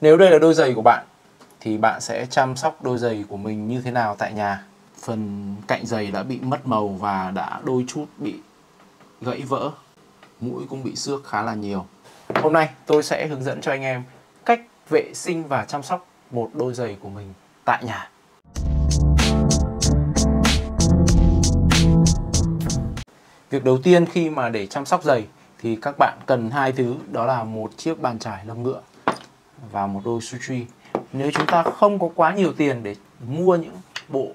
Nếu đây là đôi giày của bạn thì bạn sẽ chăm sóc đôi giày của mình như thế nào tại nhà? Phần cạnh giày đã bị mất màu và đã đôi chút bị gãy vỡ, mũi cũng bị xước khá là nhiều. Hôm nay tôi sẽ hướng dẫn cho anh em cách vệ sinh và chăm sóc một đôi giày của mình tại nhà. Việc đầu tiên khi mà để chăm sóc giày thì các bạn cần hai thứ, đó là một chiếc bàn chải lông ngựa và một đôi sushi. Nếu chúng ta không có quá nhiều tiền để mua những bộ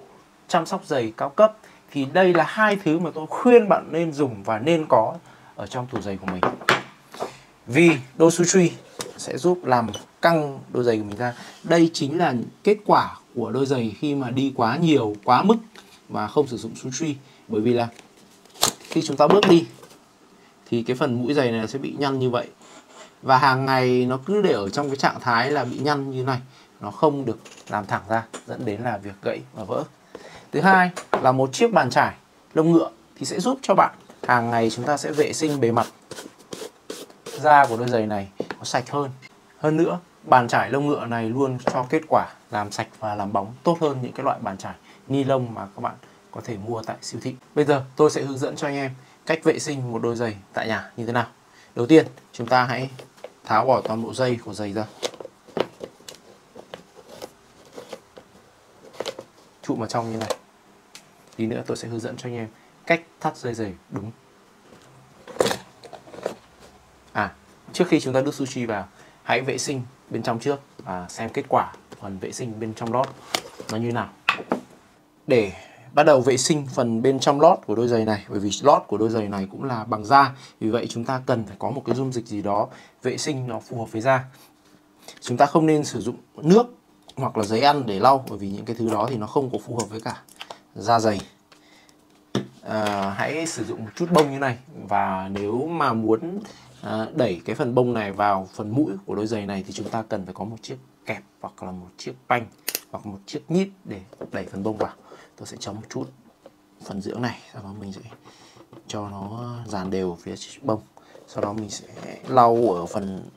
chăm sóc giày cao cấp thì đây là hai thứ mà tôi khuyên bạn nên dùng và nên có ở trong tủ giày của mình. Vì đôi sushi sẽ giúp làm căng đôi giày của mình ra. Đây chính là kết quả của đôi giày khi mà đi quá nhiều, quá mức và không sử dụng sushi. Bởi vì là khi chúng ta bước đi thì cái phần mũi giày này sẽ bị nhăn như vậy. Và hàng ngày nó cứ để ở trong cái trạng thái là bị nhăn như này, nó không được làm thẳng ra, dẫn đến là việc gãy và vỡ. Thứ hai là một chiếc bàn chải lông ngựa thì sẽ giúp cho bạn hàng ngày chúng ta sẽ vệ sinh bề mặt da của đôi giày này nó sạch hơn. Hơn nữa, bàn chải lông ngựa này luôn cho kết quả làm sạch và làm bóng tốt hơn những cái loại bàn chải ni lông mà các bạn có thể mua tại siêu thị. Bây giờ tôi sẽ hướng dẫn cho anh em cách vệ sinh một đôi giày tại nhà như thế nào. Đầu tiên, chúng ta hãy tháo bỏ toàn bộ dây của giày ra, chụm vào trong như này. Tí nữa tôi sẽ hướng dẫn cho anh em cách thắt dây giày đúng. Trước khi chúng ta đút sushi vào, hãy vệ sinh bên trong trước và xem kết quả phần vệ sinh bên trong lót nó như nào. Để bắt đầu vệ sinh phần bên trong lót của đôi giày này, bởi vì lót của đôi giày này cũng là bằng da, vì vậy chúng ta cần phải có một cái dung dịch gì đó vệ sinh nó phù hợp với da. Chúng ta không nên sử dụng nước hoặc là giấy ăn để lau, bởi vì những cái thứ đó thì nó không có phù hợp với cả da giày. Hãy sử dụng một chút bông như này, và nếu mà muốn đẩy cái phần bông này vào phần mũi của đôi giày này thì chúng ta cần phải có một chiếc kẹp hoặc là một chiếc panh hoặc một chiếc nhíp để đẩy phần bông vào. Tôi sẽ chấm một chút phần dưỡng này, sau đó mình sẽ cho nó dàn đều phía bông. Sau đó mình sẽ lau ở phần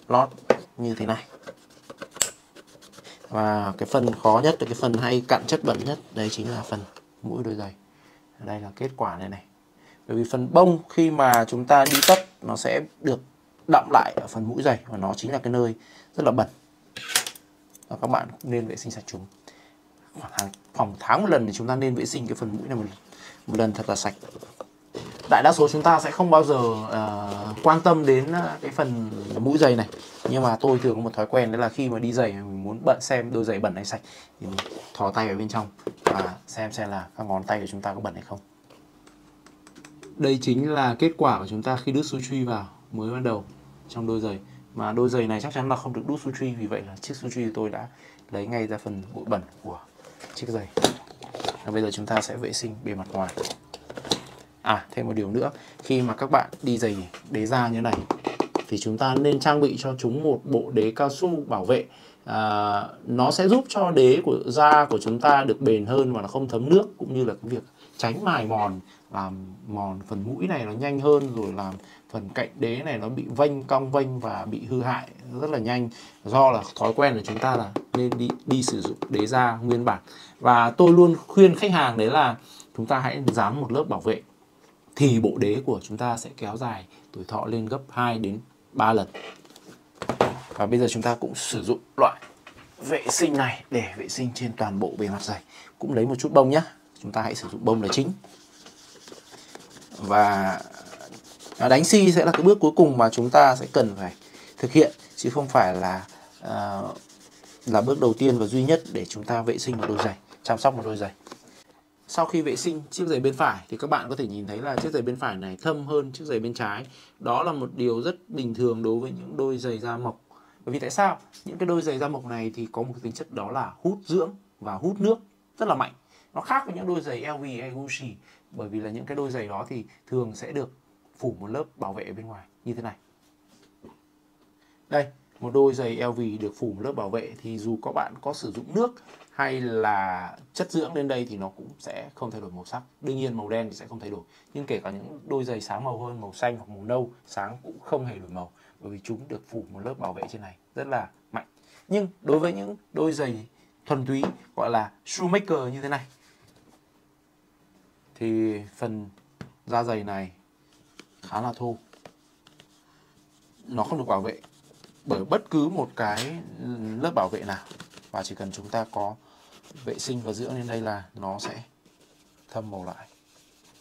lót như thế này. Và cái phần khó nhất, cái phần hay cặn chất bẩn nhất, đấy chính là phần mũi đôi giày. Đây là kết quả này này. Bởi vì phần bông khi mà chúng ta đi tất nó sẽ được đọng lại ở phần mũi giày, và nó chính là cái nơi rất là bẩn. Và các bạn nên vệ sinh sạch chúng. Khoảng tháng một lần thì chúng ta nên vệ sinh cái phần mũi này một lần thật là sạch. Đại đa số chúng ta sẽ không bao giờ quan tâm đến cái phần mũi giày này, nhưng mà tôi thường có một thói quen, đó là khi mà đi giày mình muốn xem đôi giày bẩn hay sạch thì mình thò tay vào bên trong và xem là các ngón tay của chúng ta có bẩn hay không. Đây chính là kết quả của chúng ta khi đút sushi vào mới ban đầu trong đôi giày. Mà đôi giày này chắc chắn là không được đút sushi, vì vậy là chiếc sushi tôi đã lấy ngay ra phần bụi bẩn của chiếc giày. Và bây giờ chúng ta sẽ vệ sinh bề mặt ngoài. Thêm một điều nữa, khi mà các bạn đi giày đế da như này thì chúng ta nên trang bị cho chúng một bộ đế cao su bảo vệ. Nó sẽ giúp cho đế của da của chúng ta được bền hơn và nó không thấm nước, cũng như là cái việc tránh mài mòn, làm mòn phần mũi này nó nhanh hơn, rồi làm phần cạnh đế này nó bị vênh, cong vênh và bị hư hại rất là nhanh, do là thói quen của chúng ta là nên đi sử dụng đế da nguyên bản. Và tôi luôn khuyên khách hàng đấy là chúng ta hãy dán một lớp bảo vệ thì bộ đế của chúng ta sẽ kéo dài tuổi thọ lên gấp 2 đến 3 lần. Và bây giờ chúng ta cũng sử dụng loại vệ sinh này để vệ sinh trên toàn bộ bề mặt giày. Cũng lấy một chút bông nhé. Chúng ta hãy sử dụng bông là chính. Và đánh xi sẽ là cái bước cuối cùng mà chúng ta sẽ cần phải thực hiện, chứ không phải là bước đầu tiên và duy nhất để chúng ta vệ sinh một đôi giày, chăm sóc một đôi giày. Sau khi vệ sinh chiếc giày bên phải thì các bạn có thể nhìn thấy là chiếc giày bên phải này thâm hơn chiếc giày bên trái. Đó là một điều rất bình thường đối với những đôi giày da mộc. Bởi vì tại sao? Những cái đôi giày da mộc này thì có một tính chất, đó là hút dưỡng và hút nước rất là mạnh. Nó khác với những đôi giày LV hay Gucci, bởi vì là những cái đôi giày đó thì thường sẽ được phủ một lớp bảo vệ ở bên ngoài như thế này. Đây, một đôi giày LV được phủ một lớp bảo vệ thì dù các bạn có sử dụng nước hay là chất dưỡng lên đây thì nó cũng sẽ không thay đổi màu sắc. Đương nhiên màu đen thì sẽ không thay đổi, nhưng kể cả những đôi giày sáng màu hơn, màu xanh hoặc màu nâu sáng cũng không hề đổi màu, bởi vì chúng được phủ một lớp bảo vệ trên này rất là mạnh. Nhưng đối với những đôi giày thuần túy gọi là shoemaker như thế này thì phần da giày này khá là thô. Nó không được bảo vệ bởi bất cứ một cái lớp bảo vệ nào, và chỉ cần chúng ta có vệ sinh và dưỡng lên đây là nó sẽ thâm màu lại.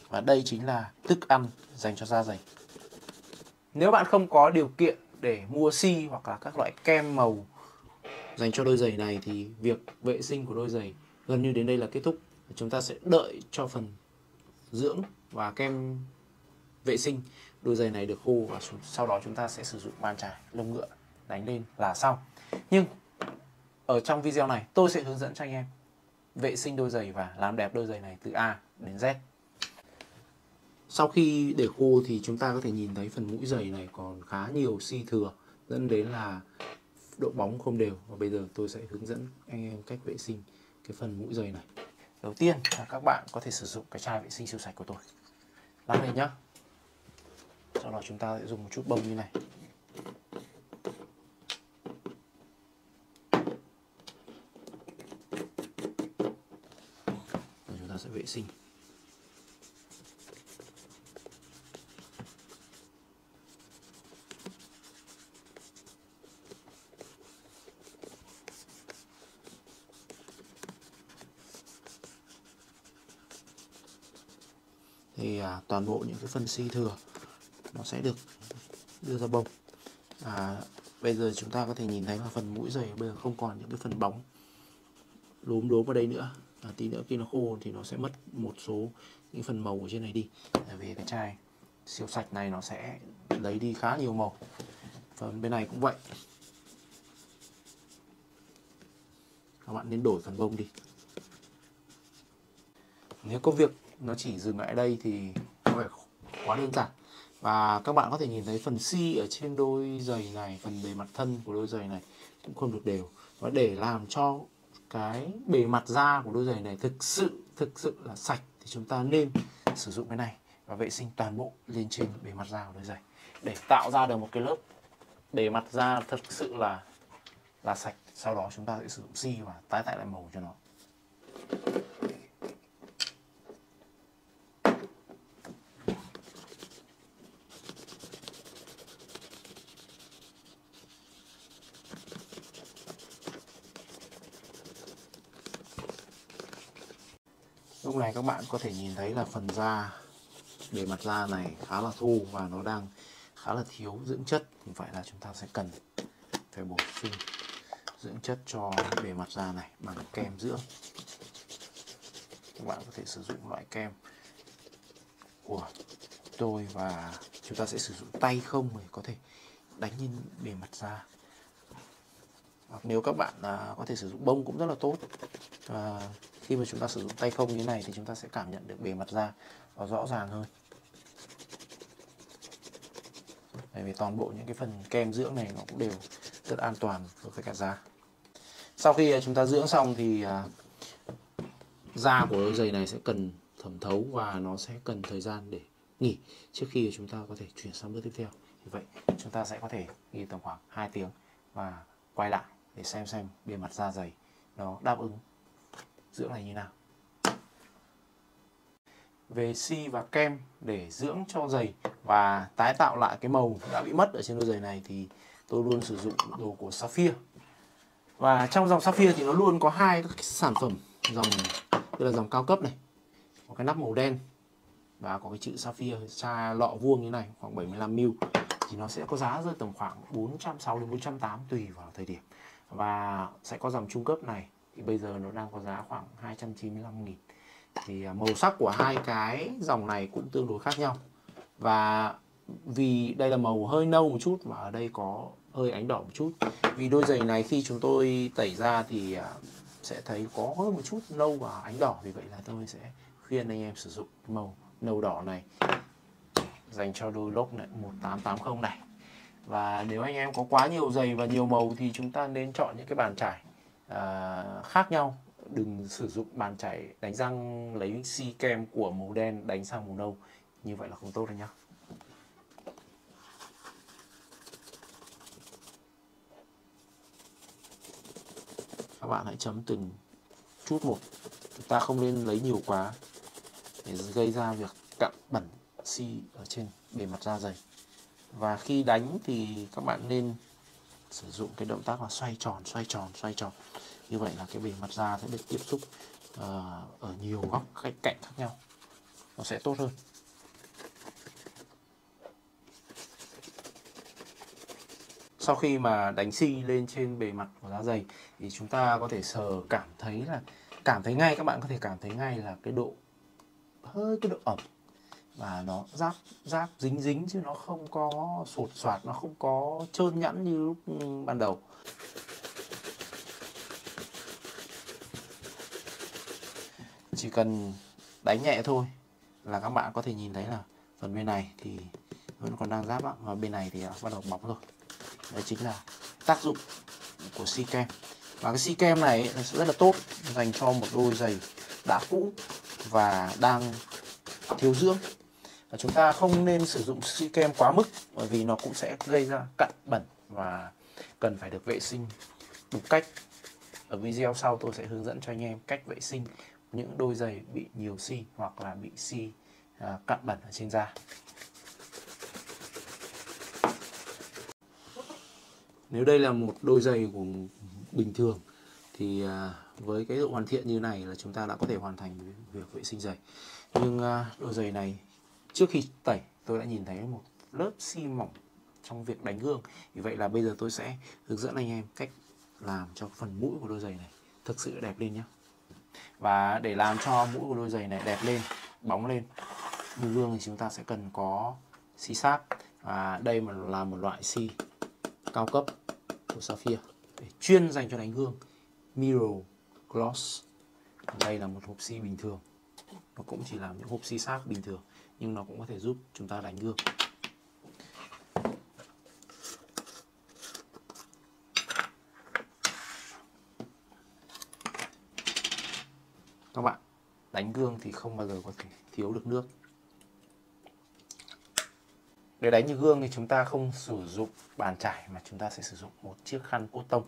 Và đây chính là thức ăn dành cho da giày. Nếu bạn không có điều kiện để mua xi hoặc là các loại kem màu dành cho đôi giày này thì việc vệ sinh của đôi giày gần như đến đây là kết thúc. Chúng ta sẽ đợi cho phần dưỡng và kem vệ sinh đôi giày này được khô, và sau đó chúng ta sẽ sử dụng bàn chải lông ngựa đánh lên là xong. Nhưng ở trong video này tôi sẽ hướng dẫn cho anh em vệ sinh đôi giày và làm đẹp đôi giày này từ A đến Z. Sau khi để khô thì chúng ta có thể nhìn thấy phần mũi giày này còn khá nhiều xi thừa, dẫn đến là độ bóng không đều. Và bây giờ tôi sẽ hướng dẫn anh em cách vệ sinh cái phần mũi giày này. Đầu tiên là các bạn có thể sử dụng cái chai vệ sinh siêu sạch của tôi. Lắc lên nhá. Sau đó chúng ta sẽ dùng một chút bông như này. Rồi chúng ta sẽ vệ sinh. Thì toàn bộ những cái phần xi thừa nó sẽ được đưa ra bông. Bây giờ chúng ta có thể nhìn thấy là phần mũi giày bây giờ không còn những cái phần bóng lốm đốm ở đây nữa. Tí nữa khi nó khô thì nó sẽ mất một số những phần màu ở trên này đi, tại vì cái chai siêu sạch này nó sẽ lấy đi khá nhiều màu. Phần bên này cũng vậy, các bạn nên đổi phần bông đi. Nếu công việc nó chỉ dừng lại đây thì có vẻ quá đơn giản. Và các bạn có thể nhìn thấy phần xi ở trên đôi giày này, phần bề mặt thân của đôi giày này cũng không được đều. Và để làm cho cái bề mặt da của đôi giày này thực sự là sạch thì chúng ta nên sử dụng cái này và vệ sinh toàn bộ lên trên bề mặt da của đôi giày để tạo ra được một cái lớp bề mặt da thực sự là sạch. Sau đó chúng ta sẽ sử dụng xi và tái tạo lại màu cho nó. Lúc này các bạn có thể nhìn thấy là phần da, bề mặt da này khá là thô và nó đang khá là thiếu dưỡng chất. Thì phải là chúng ta sẽ cần phải bổ sung dưỡng chất cho bề mặt da này bằng kem dưỡng. Các bạn có thể sử dụng loại kem của tôi và chúng ta sẽ sử dụng tay không để có thể đánh lên bề mặt da. Hoặc nếu các bạn có thể sử dụng bông cũng rất là tốt. Và khi mà chúng ta sử dụng tay không như thế này thì chúng ta sẽ cảm nhận được bề mặt da nó rõ ràng hơn. Bởi vì toàn bộ những cái phần kem dưỡng này nó cũng đều rất an toàn đối với cả da. Sau khi chúng ta dưỡng xong thì da của đôi giày này sẽ cần thẩm thấu và nó sẽ cần thời gian để nghỉ trước khi chúng ta có thể chuyển sang bước tiếp theo. Như vậy chúng ta sẽ có thể nghỉ tầm khoảng 2 tiếng và quay lại để xem bề mặt da giày nó đáp ứng dưỡng này như nào. Về xi và kem để dưỡng cho giày và tái tạo lại cái màu đã bị mất ở trên đôi giày này thì tôi luôn sử dụng đồ của Sapphire. Và trong dòng Sapphire thì nó luôn có hai các sản phẩm dòng, đây là dòng cao cấp này, có cái nắp màu đen và có cái chữ Sapphire, chai lọ vuông như này khoảng 75ml thì nó sẽ có giá rơi tầm khoảng 460 đến 480 tùy vào thời điểm. Và sẽ có dòng trung cấp này thì bây giờ nó đang có giá khoảng 295.000. Thì màu sắc của hai cái dòng này cũng tương đối khác nhau. Và vì đây là màu hơi nâu một chút và ở đây có hơi ánh đỏ một chút. Vì đôi giày này khi chúng tôi tẩy ra thì sẽ thấy có hơi một chút nâu và ánh đỏ. Vì vậy là tôi sẽ khuyên anh em sử dụng màu nâu đỏ này dành cho đôi lốc này 1880 này. Và nếu anh em có quá nhiều giày và nhiều màu thì chúng ta nên chọn những cái bàn chải khác nhau. Đừng sử dụng bàn chải đánh răng lấy xi kem của màu đen đánh sang màu nâu, như vậy là không tốt đâu nhá. các bạn hãy chấm từng chút một. Chúng ta không nên lấy nhiều quá để gây ra việc cặn bẩn xi ở trên bề mặt da dày. Và khi đánh thì các bạn nên sử dụng cái động tác là xoay tròn, xoay tròn, xoay tròn. Như vậy là cái bề mặt da sẽ được tiếp xúc ở nhiều góc cạnh khác nhau, nó sẽ tốt hơn. Sau khi mà đánh xi lên trên bề mặt của da dày thì chúng ta có thể sờ cảm thấy ngay, các bạn có thể cảm thấy ngay là cái độ ẩm và nó ráp dính dính, chứ nó không có sột soạt, nó không có trơn nhẵn như lúc ban đầu. Chỉ cần đánh nhẹ thôi là các bạn có thể nhìn thấy là phần bên này thì vẫn còn đang ráp á, và bên này thì bắt đầu bóng rồi. Đấy chính là tác dụng của xi kem. Và cái xi kem này rất là tốt dành cho một đôi giày đã cũ và đang thiếu dưỡng. Và chúng ta không nên sử dụng xi kem quá mức, bởi vì nó cũng sẽ gây ra cặn bẩn và cần phải được vệ sinh đúng cách. Ở video sau tôi sẽ hướng dẫn cho anh em cách vệ sinh những đôi giày bị nhiều xi hoặc là bị xi cặn bẩn ở trên da. Nếu đây là một đôi giày của bình thường thì với cái độ hoàn thiện như này là chúng ta đã có thể hoàn thành việc vệ sinh giày. Nhưng đôi giày này trước khi tẩy tôi đã nhìn thấy một lớp xi mỏng trong việc đánh gương. Vì vậy là bây giờ tôi sẽ hướng dẫn anh em cách làm cho phần mũi của đôi giày này thực sự đẹp lên nhé. Và để làm cho mũi của đôi giày này đẹp lên, bóng lên như gương thì chúng ta sẽ cần có xi sáp. Và đây là một loại xi cao cấp của Sapphire để chuyên dành cho đánh gương, Mirror Gloss. Đây là một hộp xi bình thường, nó cũng chỉ là những hộp xi sáp bình thường, nhưng nó cũng có thể giúp chúng ta đánh gương. Các bạn đánh gương thì không bao giờ có thể thiếu được nước. Để đánh như gương thì chúng ta không sử dụng bàn chải mà chúng ta sẽ sử dụng một chiếc khăn cốt tông.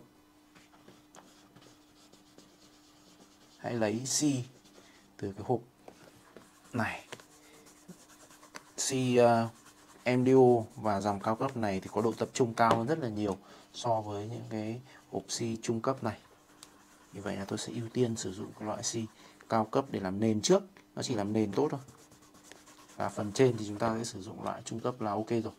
Hãy lấy xi từ cái hộp này. Xi MDO và dòng cao cấp này thì có độ tập trung cao hơn rất là nhiều so với những cái hộp xi trung cấp này. Vì vậy là tôi sẽ ưu tiên sử dụng cái loại xi cao cấp để làm nền trước. Nó chỉ làm nền tốt thôi. Và phần trên thì chúng ta sẽ sử dụng loại trung cấp là ok rồi.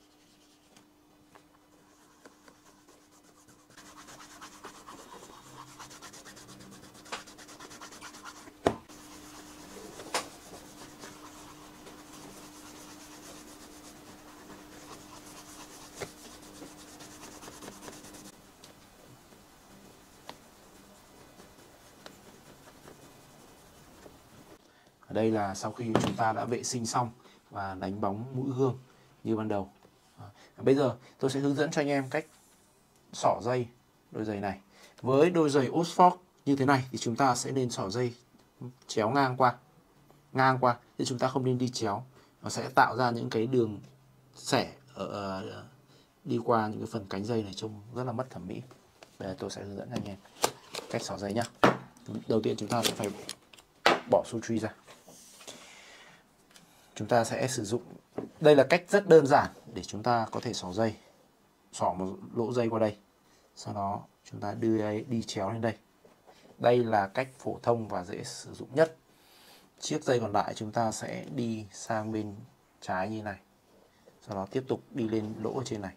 Ở đây là sau khi chúng ta đã vệ sinh xong và đánh bóng mũi gương như ban đầu. Bây giờ tôi sẽ hướng dẫn cho anh em cách xỏ dây đôi giày này. Với đôi giày Oxford như thế này thì chúng ta sẽ nên xỏ dây chéo ngang qua, chứ chúng ta không nên đi chéo. Nó sẽ tạo ra những cái đường xẻ đi qua những cái phần cánh dây này, trông rất là mất thẩm mỹ. Bây giờ tôi sẽ hướng dẫn anh em cách xỏ dây nhá. Đầu tiên chúng ta sẽ phải bỏ sutri ra. Chúng ta sẽ sử dụng, đây là cách rất đơn giản để chúng ta có thể xỏ dây. Xỏ một lỗ dây qua đây, sau đó chúng ta đưa đi chéo lên đây. Đây là cách phổ thông và dễ sử dụng nhất. Chiếc dây còn lại chúng ta sẽ đi sang bên trái như này, sau đó tiếp tục đi lên lỗ ở trên này.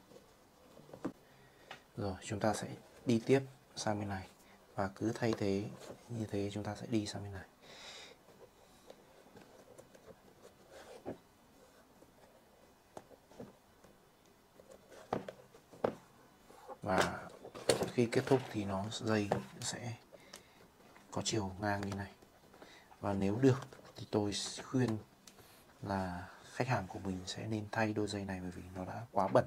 Rồi chúng ta sẽ đi tiếp sang bên này và cứ thay thế như thế, chúng ta sẽ đi sang bên này. Và khi kết thúc thì dây sẽ có chiều ngang như này. Và nếu được thì tôi khuyên là khách hàng của mình sẽ nên thay đôi giày này, bởi vì nó đã quá bẩn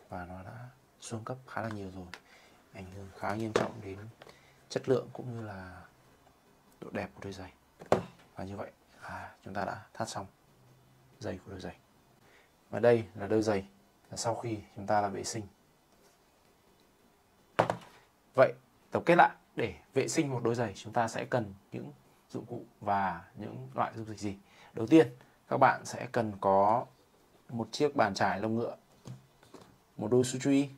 và nó đã xuống cấp khá là nhiều rồi, ảnh hưởng khá nghiêm trọng đến chất lượng cũng như là độ đẹp của đôi giày. Và như vậy là chúng ta đã thắt xong giày của đôi giày. Và đây là đôi giày sau khi chúng ta làm vệ sinh. Vậy tổng kết lại để vệ sinh một đôi giày chúng ta sẽ cần những dụng cụ và những loại dung dịch gì? Đầu tiên, các bạn sẽ cần có một chiếc bàn chải lông ngựa, một đôi sutri.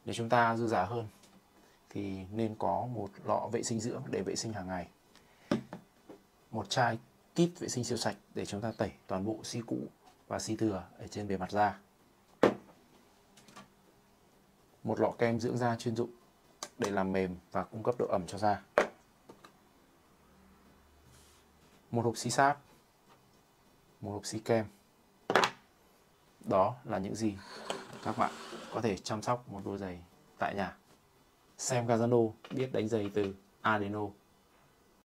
Để chúng ta dư dả hơn thì nên có một lọ vệ sinh dưỡng để vệ sinh hàng ngày, một chai kit vệ sinh siêu sạch để chúng ta tẩy toàn bộ xi cũ và xi thừa ở trên bề mặt da, một lọ kem dưỡng da chuyên dụng để làm mềm và cung cấp độ ẩm cho da, một hộp xi sáp, một hộp xi kem. Đó là những gì các bạn có thể chăm sóc một đôi giày tại nhà. Xem Gazano biết đánh giày từ A đến O.